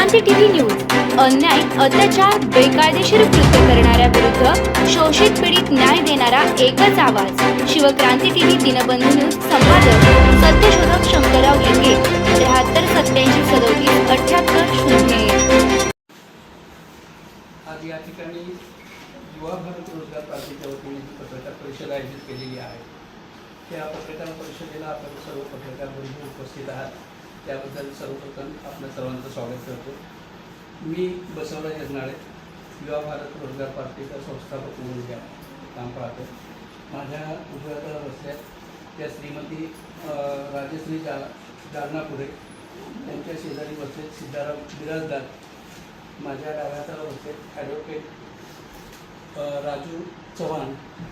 Shivkranti TV news अन्याय, अत्याचार, बेकायदेशीर कृत्य करणाऱ्या विरुद्ध शोषित पीडित न्याय देणारा एकच आवाज। शिवक्रांती टीव्ही दिनबंधू न्यूज संपादक सत्यशोधक शंकरराव लिंगे 73873780। आज या ठिकाणी युवा भारत रोजगार पार्टीच्या वतीने जी पत्रकार परिषद आयोजित केलेली आहे त्या पत्रकार परिषदेला आपण सर्व पत्रकार बंधू उपस्थित आहात, त्याबद्दल सर्वप्रथम आपल्या सर्वांचं स्वागत करतो। मी बसवराज जगनाळे, युवा भारत रोजगार पार्टीचा संस्थापक म्हणून काम पाहतो। माझ्या उजव्याला बसल्या त्या श्रीमती राजश्री जालनापुरे, त्यांच्या शेजारी बसले सिद्धाराम बिराजदार, माझ्या डाव्याला बसले ॲडव्होकेट राजू चव्हाण,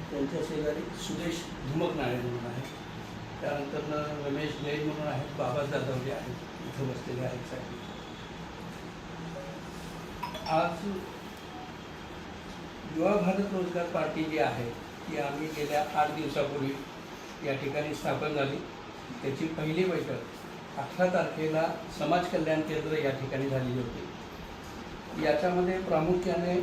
त्यांच्या शेजारी सुदेश धुमकनाळे म्हणून आहे, त्यानंतर रमेश जैन म्हणून आहेत, बाबा जाधवले आहेत, इथं बसलेले आहेत साहेब। आज युवा भारत रोजगार पार्टी जी आहे ती आम्ही गेल्या 8 दिवसापूर्वी या ठिकाणी स्थापन झाली। त्याची पहिली बैठक 18 तारखेला समाज कल्याण केंद्र या ठिकाणी झालेली होती। याच्यामध्ये प्रामुख्याने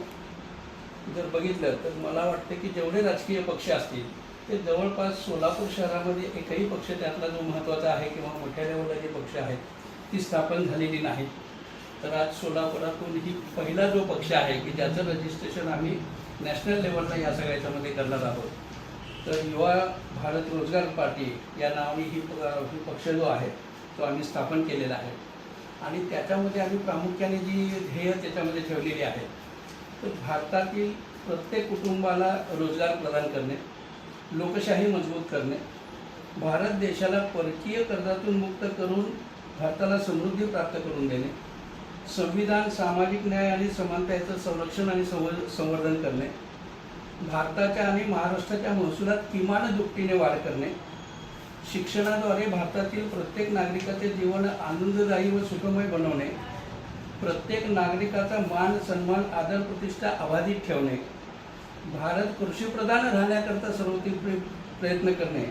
जर बघितलं तर मला वाटतं की जेवढे राजकीय पक्ष असतील ते जवळपास सोलापूर शहरामध्ये एकही पक्ष त्यातला जो महत्त्वाचा आहे किंवा मोठ्या लेवलला जे पक्ष आहेत ती स्थापन झालेली नाही। तर आज सोलापुरातून ही पहिला जो पक्ष आहे की ज्याचं रजिस्ट्रेशन आम्ही नॅशनल लेवलला या सगळ्याच्यामध्ये करणार आहोत। तर युवा भारत रोजगार पार्टी या नावाने ही पक्ष जो आहे तो आम्ही स्थापन केलेला आहे आणि त्याच्यामध्ये आम्ही प्रामुख्याने जी ध्येय त्याच्यामध्ये ठेवलेली आहे तर भारतातील प्रत्येक कुटुंबाला रोजगार प्रदान करणे, लोकशाही मजबूत करणे, भारत देशाला परकीय कर्जातून मुक्त करून भारताला समृद्धी प्राप्त करून देणे, संविधान, सामाजिक न्याय आणि समानतेचं संरक्षण आणि संवर्धन करणे, भारताच्या आणि महाराष्ट्राच्या महसुलात किमान दुपटीने वाढ करणे, शिक्षणाद्वारे भारतातील प्रत्येक नागरिकाचे जीवन आनंददायी व सुखमय बनवणे, प्रत्येक नागरिकाचा मान, सन्मान, आदर, प्रतिष्ठा अबाधित ठेवणे, भारत कृषीप्रधान राहण्याकरता सर्वोत्तम प्रयत्न करणे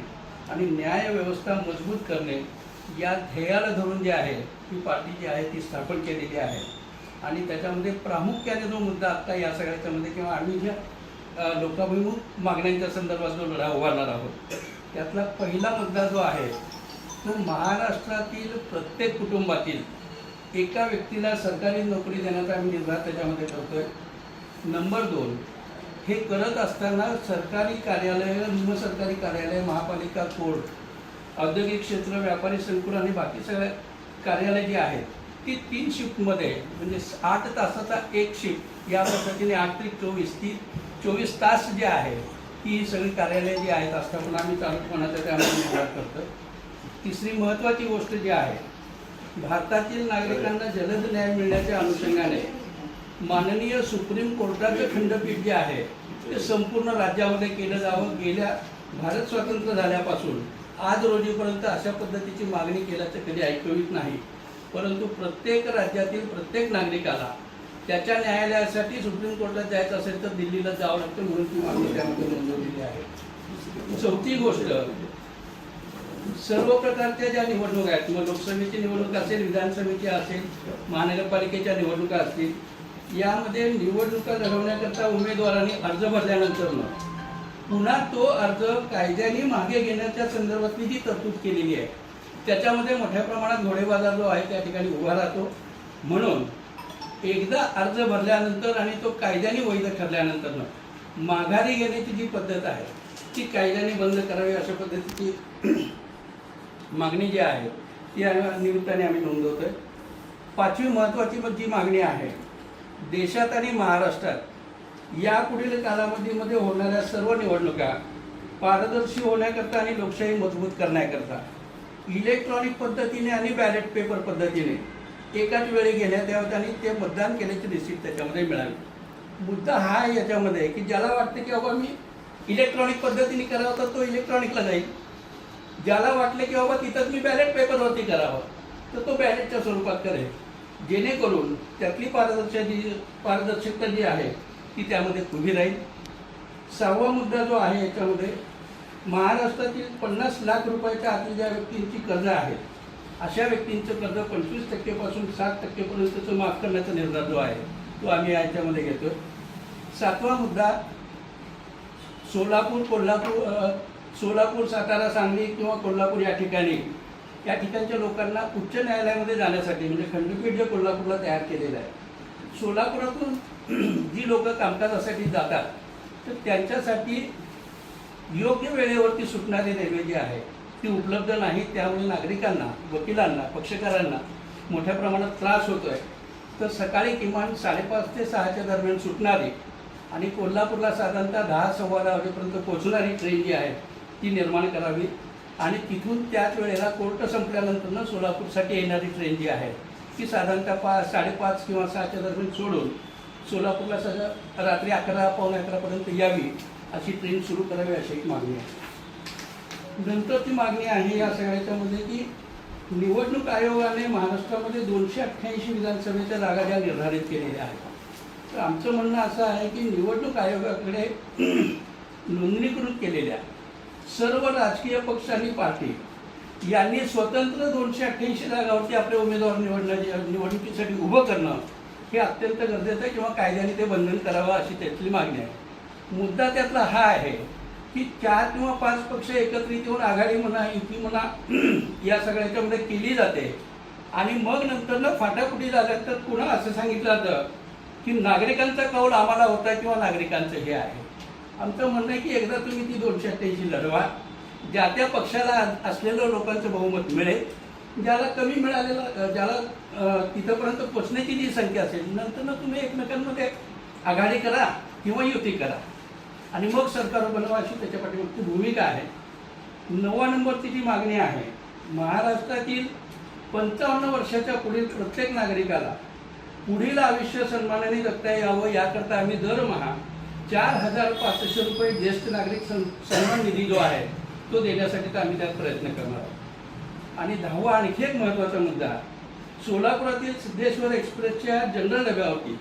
आणि न्याय व्यवस्था मजबूत करणे या ध्येयाला धरून जे आहे ही पार्टी जी आहे ती स्थापन केलेली आहे। आणि त्याच्यामध्ये प्रामुख्याने जो मुद्दा आत्ता या सगळ्याच्यामध्ये किंवा आम्ही ज्या लोकाभिमुख मागण्यांच्या संदर्भात जो लढा उभारणार आहोत त्यातला पहिला मुद्दा जो आहे तो महाराष्ट्रातील प्रत्येक कुटुंबातील एका व्यक्तीला सरकारी नोकरी देण्याचा आम्ही निर्धार त्याच्यामध्ये करतोय। नंबर 2, हे करत असताना सरकारी कार्यालय, निमसरकारी कार्यालय, महापालिका, कोर्ट, औद्योगिक क्षेत्र, व्यापारी संकुल आणि बाकी सगळ्या कार्यालय जी आहेत ती 3 शिफ्टमध्ये म्हणजे 8 तासाचा एक शिफ्ट या पद्धतीने 8 ते 24 तास जे आहे ती सगळी कार्यालय जी आहेत आस्थापना आम्ही चालू होण्याचा त्यामध्ये निर्धार करतो। तिसरी महत्त्वाची गोष्ट जी आहे, भारतातील नागरिकांना जलद न्याय मिळण्याच्या अनुषंगाने माननीय सुप्रीम कोर्टाचं खंडपीठ जे आहे ते संपूर्ण राज्यामध्ये केलं जावं। गेल्या भारत स्वातंत्र्य झाल्यापासून आज रोजीपर्यंत अशा पद्धतीची मागणी केल्याचं कधी ऐकवित नाही, परंतु प्रत्येक राज्यातील प्रत्येक नागरिकाला त्याच्या न्यायालयासाठी सुप्रीम कोर्टात जायचं असेल तर दिल्लीला जावं लागतं, म्हणून ती मागणी त्यामध्ये नोंदवलेली आहे। चौथी गोष्ट, सर्व प्रकारच्या ज्या निवडणुका आहेत, मग लोकसभेची निवडणूक असेल, विधानसभेची असेल, महानगरपालिकेच्या निवडणुका असतील, यामध्ये निवडणुका लढवण्याकरता उमेदवारांनी अर्ज भरल्यानंतर पुन्हा तो अर्ज कायद्याने मागे घेण्याच्या संदर्भातली जी तरतूद केलेली आहे त्याच्यामध्ये मोठ्या प्रमाणात घोडेबाजार जो आहे त्या ठिकाणी उभा राहतो। म्हणून एकदा अर्ज भरल्यानंतर आणि तो कायद्याने वैध ठरल्यानंतर माघारी घेण्याची जी पद्धत आहे ती कायद्याने बंद करावी अशा पद्धतीची मागणी जी आहे ती निमित्ताने आम्ही नोंदवतोय। 5वी महत्त्वाची जी मागणी आहे, देशात आणि महाराष्ट्रात यापुढील कालावधीमध्ये होणाऱ्या सर्व निवडणुका पारदर्शी होण्याकरता आणि लोकशाही मजबूत करण्याकरता इलेक्ट्रॉनिक पद्धतीने आणि बॅलेट पेपर पद्धतीने एकाच वेळी घेण्यात यावेत आणि ते मतदान केल्याची रिसीट त्याच्यामध्ये मिळावी। मुद्दा हा याच्यामध्ये की ज्याला वाटतं की बाबा मी इलेक्ट्रॉनिक पद्धतीने करावं तर तो इलेक्ट्रॉनिकला जाईल, ज्याला वाटलं की बाबा तिथंच मी बॅलेट पेपरवरती करावं तर तो बॅलेटच्या स्वरूपात करेल, जेणेकरून त्यातली पारदर्शकता जी आहे ती त्यामध्ये उभी राहील। 6वा मुद्दा जो आहे याच्यामध्ये महाराष्ट्रातील 50 लाख रुपयाच्या आतील ज्या व्यक्तींची कर्ज आहेत अशा व्यक्तींचं कर्ज 25% पासून 7% पर्यंतचं माफ करण्याचा निर्धार जो आहे तो आम्ही याच्यामध्ये घेतो. 7वा मुद्दा, सोलापूर, सातारा, सांगली किंवा कोल्हापूर या ठिकाणच्या लोकांना उच्च न्यायालयामध्ये जाण्यासाठी, म्हणजे खंडपीठ जे कोल्हापूरला तयार केलेलं आहे, सोलापुरातून जी लोक कामकाजासाठी जातात तर त्यांच्यासाठी योग्य वेळेवरती सुटणारी रेल्वे जी आहे ती उपलब्ध नाही. त्यामुळे नागरिकांना, वकिलांना, पक्षकारांना मोठ्या प्रमाणात त्रास होतो आहे. तर सकाळी किमान 5:30 ते 6च्या दरम्यान सुटणारी आणि कोल्हापूरला साधारणतः 10-10:15 वाजेपर्यंत पोहोचणारी ट्रेन जी आहे ती निर्माण करावी. आणि तिथून त्याच वेळेला कोर्ट संपल्यानंतर सोलापूरसाठी येणारी ट्रेन जी आहे ती साधारणतः 5:30 किंवा 6च्या दरम्यान सोडून सोलापूरला सगळं रात्री 11-11:15पर्यंत यावी अशी ट्रेन सुरू करावी अशी एक मागणी आहे. नंतरची मागणी आहे या सगळ्याच्यामध्ये की निवडणूक आयोगाने महाराष्ट्रामध्ये 288 विधानसभेच्या जागा ज्या निर्धारित केलेल्या आहेत, तर आमचं म्हणणं असं आहे की निवडणूक आयोगाकडे नोंदणीकृत केलेल्या सर्व राजकीय पक्ष आणि पार्टी यांनी स्वतंत्र 288 जागावरती आपले उमेदवार निवडणुकीसाठी उभं करणं हे अत्यंत गरजेचं आहे किंवा कायद्याने ते बंधन करावं अशी त्यातली मागणी आहे. मुद्दा त्यातला हा आहे की 4 किंवा 5 पक्ष एकत्रित येऊन आघाडी म्हणा, युती म्हणा या सगळ्याच्यामध्ये केली जाते आणि मग नंतर फाटाफुटी झाल्या तर पुन्हा असं सांगितलं जातं की नागरिकांचा कौल आम्हाला होता किंवा नागरिकांचं हे आहे. आमचं म्हणणं आहे की एकदा तुम्ही ती 288 लढवा, ज्या त्या पक्षाला असलेलं लोकांचं बहुमत मिळेल, ज्याला कमी मिळालेलं, ज्याला तिथंपर्यंत पोचण्याची जी संख्या असेल, नंतर तुम्ही एकमेकांमध्ये आघाडी करा किंवा युती करा आणि मग सरकार बनवा अशी त्याच्या पाठीमागची भूमिका आहे. 9 नंबरची जी मागणी आहे, महाराष्ट्रातील 55 वर्षाच्या पुढील प्रत्येक नागरिकाला पुढील आयुष्य सन्मानाने जगता यावं याकरता आम्ही दरमहा 4,500 रुपये ज्येष्ठ नागरिक सन्मान निधी जो आहे तो देण्यासाठी आम्ही त्यात प्रयत्न करणार आहोत. आणि 10वा आणखी एक महत्त्वाचा मुद्दा, सोलापुरातील सिद्धेश्वर एक्सप्रेसच्या जनरल डब्यावरती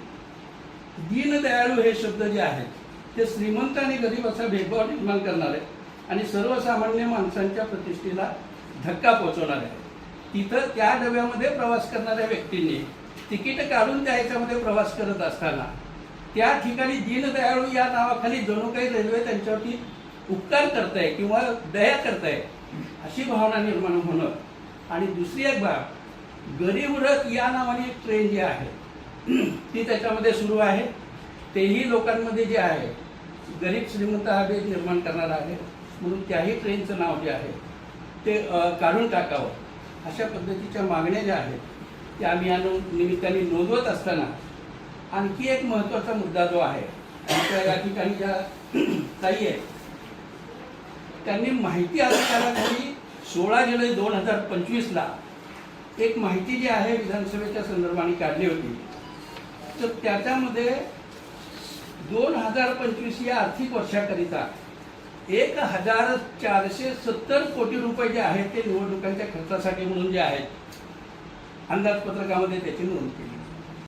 दीनदयाळू हे शब्द जे आहेत ते श्रीमंत आणि गरीब असा भेदभाव निर्माण करणारे आणि सर्वसामान्य माणसांच्या प्रतिष्ठेला धक्का पोहोचवणार आहे. तिथं त्या डब्यामध्ये प्रवास करणाऱ्या व्यक्तींनी तिकीट काढून त्या ह्याच्यामध्ये प्रवास करत असताना त्या ठिकाणी दीनदयाळू या नावाखाली जणू काही रेल्वे त्यांच्यावरती उपकार करताय किंवा दया करताय अशी भावना निर्माण होणं. आणि दुसरी एक बाब, गरीब रथ या नावाने एक ट्रेन जी आहे ती त्याच्यामध्ये सुरू आहे. तेही लोकांमध्ये जे आहे गरीब श्रीमंत हा भेद निर्माण करणारा आहे, म्हणून त्याही ट्रेनचं नाव जे आहे ते काढून टाकावं अशा पद्धतीच्या मागण्या ज्या आहेत त्या आम्ही या निमित्ताने नोंदवत असताना आणखी एक महत्त्वाचा मुद्दा जो आहे, आमच्या या ठिकाणी ज्या ताई आहेत त्यांनी माहिती अधिकाराखाली 16 जुलै 2025ला एक माहिती जी आहे विधानसभेच्या संदर्भाने काढली होती. तर त्याच्यामध्ये 2025 या आर्थिक वर्षाकरिता 1,470 कोटी रुपये जे आहेत ते निवडणुकांच्या खर्चासाठी म्हणून जे आहेत अंदाजपत्रकामध्ये त्याची नोंद केली.